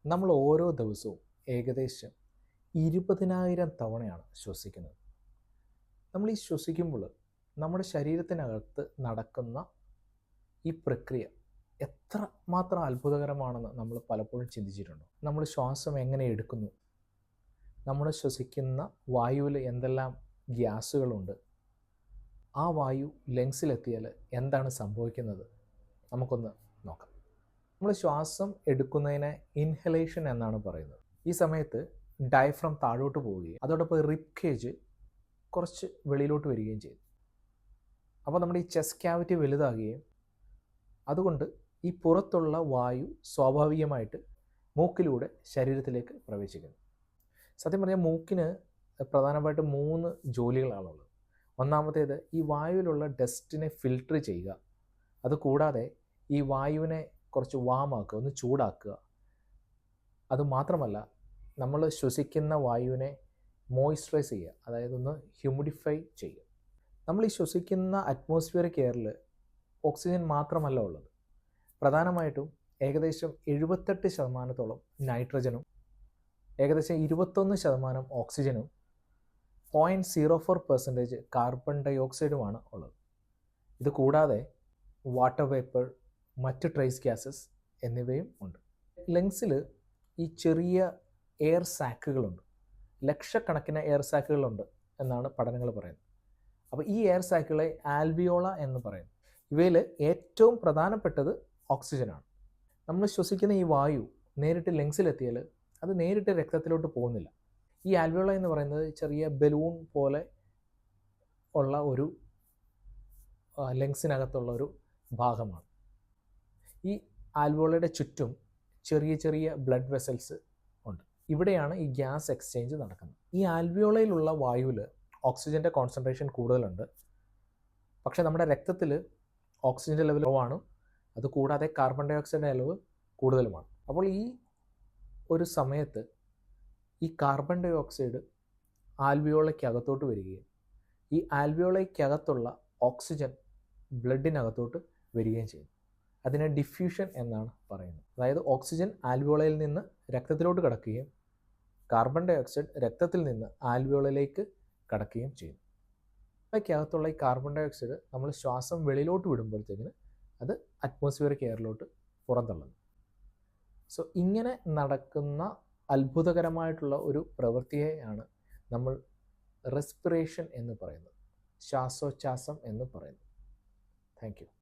നമ്മൾ ഓരോ ദിവസവും ഏകദേശം 20,000 തവണയാണ് ശ്വസിക്കുന്നത്. നമ്മൾ ഈ ശ്വസിക്കുമ്പോൾ നമ്മുടെ ശരീരത്തിനകത്ത് നടക്കുന്ന ഈ പ്രക്രിയ എത്ര മാത്രം അത്ഭുതകരമാണെന്ന് നമ്മൾ പലപ്പോഴും ചിന്തിച്ചിട്ടുണ്ടോ? നമ്മൾ ശ്വാസം എങ്ങനെ എടുക്കുന്നു, നമ്മൾ ശ്വസിക്കുന്ന വായുവിൽ എന്തെല്ലാം ഗ്യാസുകളുണ്ട്, ആ വായു ലങ്സിലെത്തിയാൽ എന്താണ് സംഭവിക്കുന്നത്, നമുക്കൊന്ന് നോക്കാം. നമ്മൾ ശ്വാസം എടുക്കുന്നതിനെ ഇൻഹലേഷൻ എന്നാണ് പറയുന്നത്. ഈ സമയത്ത് ഡയഫ്രം താഴോട്ട് പോവുകയും അതോടൊപ്പം റിബ് കേജ് കുറച്ച് വെളിയിലോട്ട് വരികയും ചെയ്യും. അപ്പോൾ നമ്മുടെ ഈ ചെസ്റ്റ് ക്യാവിറ്റി വലുതാകുകയും അതുകൊണ്ട് ഈ പുറത്തുള്ള വായു സ്വാഭാവികമായിട്ട് മൂക്കിലൂടെ ശരീരത്തിലേക്ക് പ്രവേശിക്കുന്നു. സത്യം പറഞ്ഞാൽ മൂക്കിന് പ്രധാനമായിട്ട് 3 ജോലികളാണുള്ളത്. ഒന്നാമത്തേത് ഈ വായുവിലുള്ള ഡസ്റ്റിനെ ഫിൽട്ടർ ചെയ്യുക. അതുകൂടാതെ ഈ വായുവിനെ കുറച്ച് വാമാക്കുക, ഒന്ന് ചൂടാക്കുക. അതുമാത്രമല്ല, നമ്മൾ ശ്വസിക്കുന്ന വായുവിനെ മോയ്സ്ചറൈസ് ചെയ്യുക, അതായത് ഒന്ന് ഹ്യൂമിഡിഫൈ ചെയ്യുക. നമ്മൾ ഈ ശ്വസിക്കുന്ന അറ്റ്മോസ്ഫിയറിക് എയറിൽ ഓക്സിജൻ മാത്രമല്ല ഉള്ളത്. പ്രധാനമായിട്ടും ഏകദേശം 78% നൈട്രജനും ഏകദേശം 21% ഓക്സിജനും 0.04% കാർബൺ ഡൈ ഓക്സൈഡുമാണ് ഉള്ളത്. ഇത് കൂടാതെ വാട്ടർ വേപ്പർ, മറ്റ് ട്രേസ് ഗ്യാസസ് എന്നിവയും ഉണ്ട്. ലങ്സിൽ ഈ ചെറിയ എയർ സാക്കുകളുണ്ട്, ലക്ഷക്കണക്കിന് എയർ സാക്കുകളുണ്ട് എന്നാണ് പഠനങ്ങൾ പറയുന്നത്. അപ്പോൾ ഈ എയർ സാക്കുകളെ ആൽവിയോള എന്ന് പറയുന്നു. ഇവയിൽ ഏറ്റവും പ്രധാനപ്പെട്ടത് ഓക്സിജനാണ്. നമ്മൾ ശ്വസിക്കുന്ന ഈ വായു നേരിട്ട് ലങ്സിലെത്തിയാൽ അത് നേരിട്ട് രക്തത്തിലോട്ട് പോകുന്നില്ല. ഈ ആൽവിയോള എന്ന് പറയുന്നത് ചെറിയ ബലൂൺ പോലെ ഉള്ള ഒരു ലങ്സിനകത്തുള്ള ഒരു ഭാഗമാണ്. ഈ ആൽവിയോളയുടെ ചുറ്റും ചെറിയ ചെറിയ ബ്ലഡ് വെസൽസ് ഉണ്ട്. ഇവിടെയാണ് ഈ ഗ്യാസ് എക്സ്ചേഞ്ച് നടക്കുന്നത്. ഈ ആൽവിയോളയിലുള്ള വായുവിൽ ഓക്സിജൻ്റെ കോൺസെൻട്രേഷൻ കൂടുതലുണ്ട്. പക്ഷേ നമ്മുടെ രക്തത്തിൽ ഓക്സിജൻ്റെ ലെവൽ കുറവാണ്. അതുകൂടാതെ കാർബൺ ഡൈ ഓക്സൈഡിൻ്റെ അളവ് കൂടുതലുമാണ്. അപ്പോൾ ഈ ഒരു സമയത്ത് ഈ കാർബൺ ഡൈ ഓക്സൈഡ് ആൽവിയോളയ്ക്കകത്തോട്ട് വരികയും ഈ ആൽവിയോളയ്ക്കകത്തുള്ള ഓക്സിജൻ ബ്ലഡിനകത്തോട്ട് വരികയും ചെയ്യുന്നു. അതിനെ ഡിഫ്യൂഷൻ എന്നാണ് പറയുന്നത്. അതായത് ഓക്സിജൻ ആൽവിയോളയിൽ നിന്ന് രക്തത്തിലോട്ട് കടക്കുകയും കാർബൺ ഡൈ ഓക്സൈഡ് രക്തത്തിൽ നിന്ന് ആൽവിയോളയിലേക്ക് കടക്കുകയും ചെയ്യുന്നു. ക്കകത്തുള്ള ഈ കാർബൺ ഡൈ ഓക്സൈഡ് നമ്മൾ ശ്വാസം വെളിയിലോട്ട് വിടുമ്പോഴത്തേക്കിന് അത് അറ്റ്മോസ്ഫിയറിക് എയറിലോട്ട് പുറന്തള്ളുന്നു. സോ ഇങ്ങനെ നടക്കുന്ന അത്ഭുതകരമായിട്ടുള്ള ഒരു പ്രവൃത്തിയെയാണ് നമ്മൾ റെസ്പിറേഷൻ എന്ന് പറയുന്നത്, ശ്വാസോച്ഛ്വാസം എന്ന് പറയുന്നത്. Thank you.